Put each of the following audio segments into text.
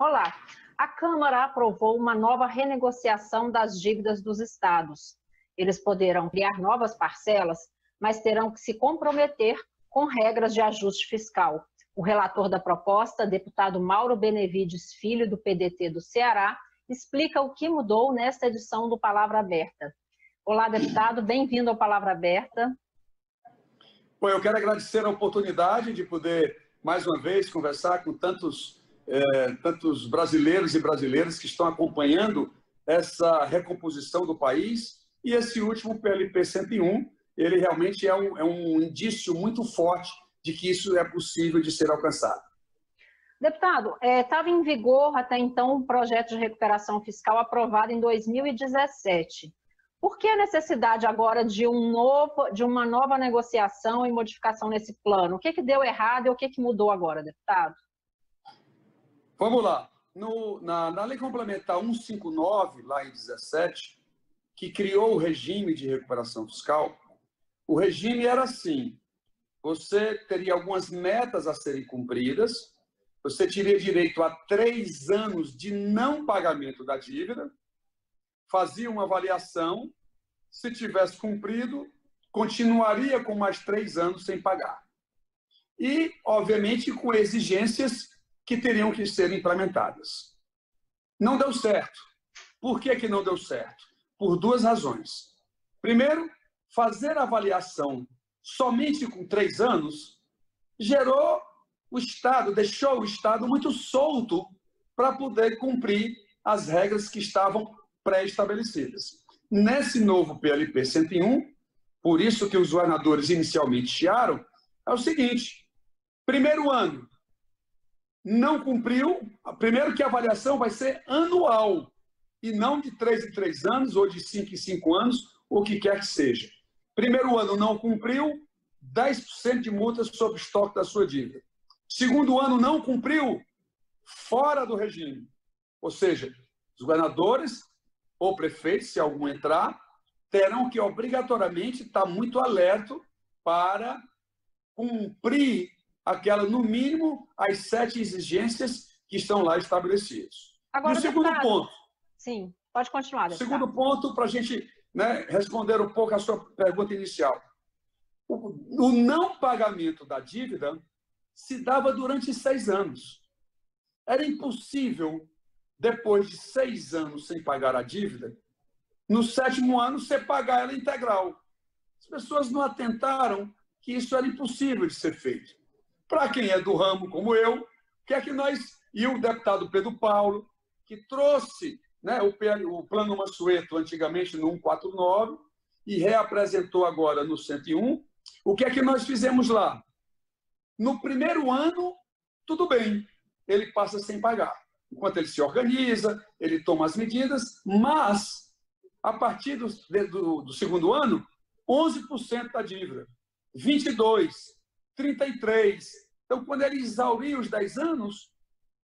Olá, a Câmara aprovou uma nova renegociação das dívidas dos estados. Eles poderão criar novas parcelas, mas terão que se comprometer com regras de ajuste fiscal. O relator da proposta, deputado Mauro Benevides Filho, do PDT do Ceará, explica o que mudou nesta edição do Palavra Aberta. Olá, deputado, bem-vindo ao Palavra Aberta. Bom, eu quero agradecer a oportunidade de poder, mais uma vez, conversar com tantos brasileiros e brasileiras que estão acompanhando essa recomposição do país. E esse último PLP 101, ele realmente é um indício muito forte de que isso é possível de ser alcançado. Deputado, estava em vigor até então um projeto de recuperação fiscal aprovado em 2017. Por que a necessidade agora de uma nova negociação e modificação nesse plano? O que deu errado e o que mudou agora, deputado? Vamos lá. Na Lei Complementar 159, lá em 17, que criou o regime de recuperação fiscal, o regime era assim: você teria algumas metas a serem cumpridas, você teria direito a 3 anos de não pagamento da dívida, fazia uma avaliação, se tivesse cumprido, continuaria com mais 3 anos sem pagar. E, obviamente, com exigências que teriam que ser implementadas. Não deu certo. Por que não deu certo? Por 2 razões. Primeiro, fazer a avaliação somente com 3 anos deixou o Estado muito solto para poder cumprir as regras que estavam pré-estabelecidas. Nesse novo PLP 101, por isso que os governadores inicialmente chiaram, é o seguinte: primeiro ano, não cumpriu, primeiro que a avaliação vai ser anual, e não de 3 em 3 anos, ou de 5 em 5 anos, ou o que quer que seja. Primeiro ano não cumpriu, 10% de multa sobre o estoque da sua dívida. Segundo ano não cumpriu, fora do regime. Ou seja, os governadores ou prefeitos, se algum entrar, terão que obrigatoriamente estar muito alerta para cumprir no mínimo, as 7 exigências que estão lá estabelecidas. Agora, e o segundo ponto. Sim, pode continuar. Deputado. Segundo ponto, para a gente responder um pouco a sua pergunta inicial. O não pagamento da dívida se dava durante 6 anos. Era impossível, depois de 6 anos sem pagar a dívida, no 7º ano você pagar ela integral. As pessoas não atentaram que isso era impossível de ser feito. Para quem é do ramo, como eu, o que é que nós... E o deputado Pedro Paulo, que trouxe o Plano Mansueto, antigamente no 149, e reapresentou agora no 101, o que é que nós fizemos lá? No primeiro ano, tudo bem, ele passa sem pagar. Enquanto ele se organiza, ele toma as medidas, mas, a partir do segundo ano, 11% da dívida, 22%, 33%. Então, quando ele exaurir os 10 anos,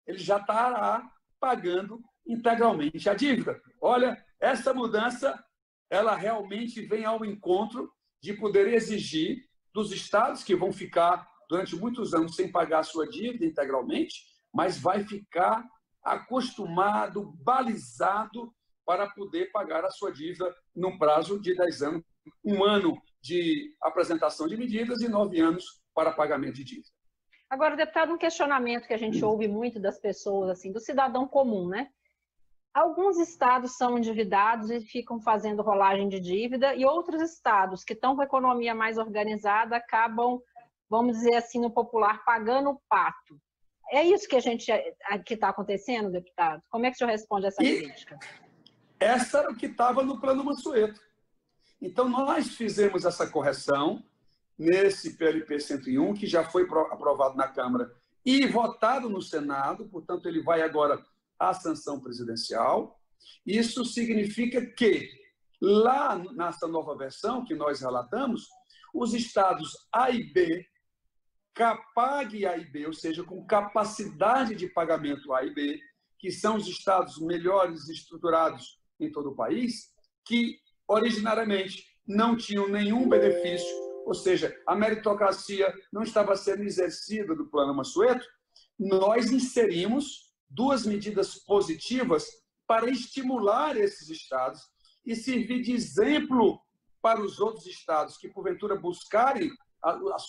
ele já estará pagando integralmente a dívida. Olha, essa mudança, ela realmente vem ao encontro de poder exigir dos estados, que vão ficar durante muitos anos sem pagar a sua dívida integralmente, mas vai ficar acostumado, balizado para poder pagar a sua dívida num prazo de 10 anos, 1 ano de apresentação de medidas e 9 anos para pagamento de dívida. Agora, deputado, um questionamento que a gente ouve muito das pessoas, assim, do cidadão comum, né? Alguns estados são endividados e ficam fazendo rolagem de dívida, e outros estados que estão com a economia mais organizada acabam, vamos dizer assim, no popular, pagando o pato. É isso que está acontecendo, deputado? Como é que o senhor responde a essa crítica? Essa era o que estava no Plano Mansueto. Então, nós fizemos essa correção nesse PLP 101, que já foi aprovado na Câmara e votado no Senado, portanto, ele vai agora à sanção presidencial. Isso significa que, lá nessa nova versão que nós relatamos, os estados A e B, CAPAG A e B, ou seja, com capacidade de pagamento A e B, que são os estados melhores estruturados em todo o país, que originariamente não tinham nenhum benefício, ou seja, a meritocracia não estava sendo exercida do Plano Mansueto, nós inserimos duas medidas positivas para estimular esses estados e servir de exemplo para os outros estados que, porventura, buscarem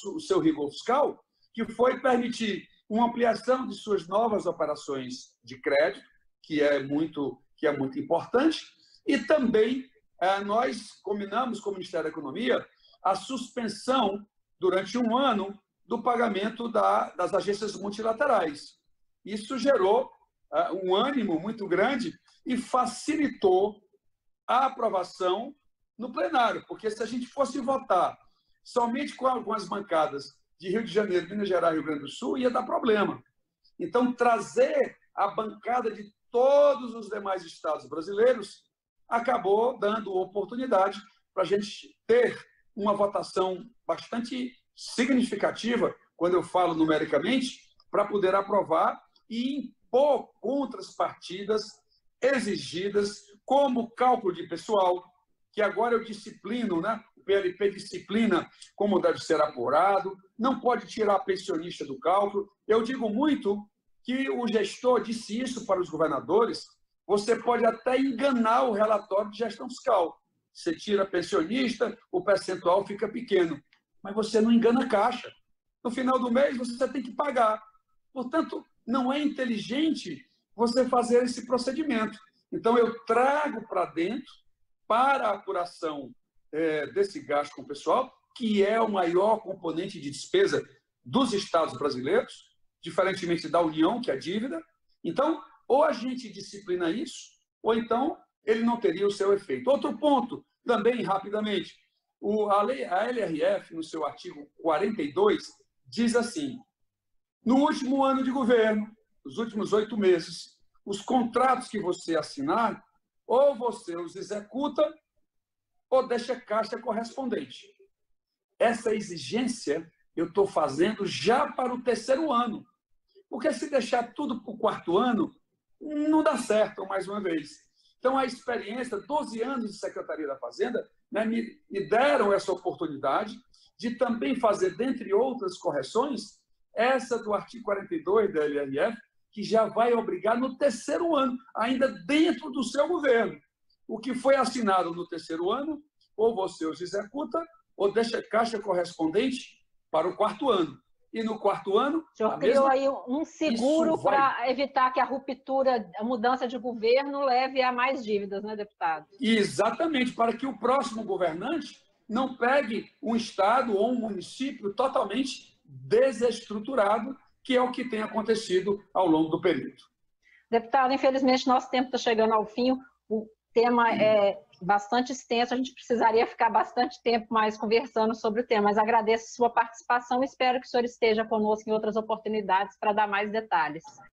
o seu rigor fiscal, que foi permitir uma ampliação de suas novas operações de crédito, que é muito importante, e também nós combinamos com o Ministério da Economia a suspensão, durante um ano, do pagamento das agências multilaterais. Isso gerou um ânimo muito grande e facilitou a aprovação no plenário, porque se a gente fosse votar somente com algumas bancadas de Rio de Janeiro, Minas Gerais e Rio Grande do Sul, ia dar problema. Então, trazer a bancada de todos os demais estados brasileiros acabou dando oportunidade para a gente ter uma votação bastante significativa, quando eu falo numericamente, para poder aprovar e impor contrapartidas exigidas, como cálculo de pessoal, que agora eu disciplino, né? O PLP disciplina como deve ser apurado, não pode tirar pensionista do cálculo. Eu digo muito que o gestor disse isso para os governadores, você pode até enganar o relatório de gestão fiscal. Você tira pensionista, o percentual fica pequeno, mas você não engana a Caixa. No final do mês, você tem que pagar. Portanto, não é inteligente você fazer esse procedimento. Então, eu trago para dentro, para a apuração desse gasto com o pessoal, que é o maior componente de despesa dos estados brasileiros, diferentemente da União, que é a dívida. Então, ou a gente disciplina isso, ou então ele não teria o seu efeito. Outro ponto, também rapidamente, a LRF, no seu artigo 42, diz assim: no último ano de governo, nos últimos 8 meses, os contratos que você assinar, ou você os executa, ou deixa a Caixa correspondente. Essa exigência eu estou fazendo já para o 3º ano. Porque se deixar tudo para o 4º ano, não dá certo, mais uma vez. Então, a experiência, 12 anos de Secretaria da Fazenda, né, me deram essa oportunidade de também fazer, dentre outras correções, essa do artigo 42 da LRF, que já vai obrigar no 3º ano, ainda dentro do seu governo. O que foi assinado no 3º ano, ou você os executa, ou deixa a Caixa correspondente para o 4º ano. E no 4º ano... O senhor criou aí um seguro para evitar que a ruptura, a mudança de governo leve a mais dívidas, né, deputado? Exatamente, para que o próximo governante não pegue um estado ou um município totalmente desestruturado, que é o que tem acontecido ao longo do período. Deputado, infelizmente, nosso tempo está chegando ao fim. O tema é bastante extenso, a gente precisaria ficar bastante tempo mais conversando sobre o tema, mas agradeço a sua participação e espero que o senhor esteja conosco em outras oportunidades para dar mais detalhes.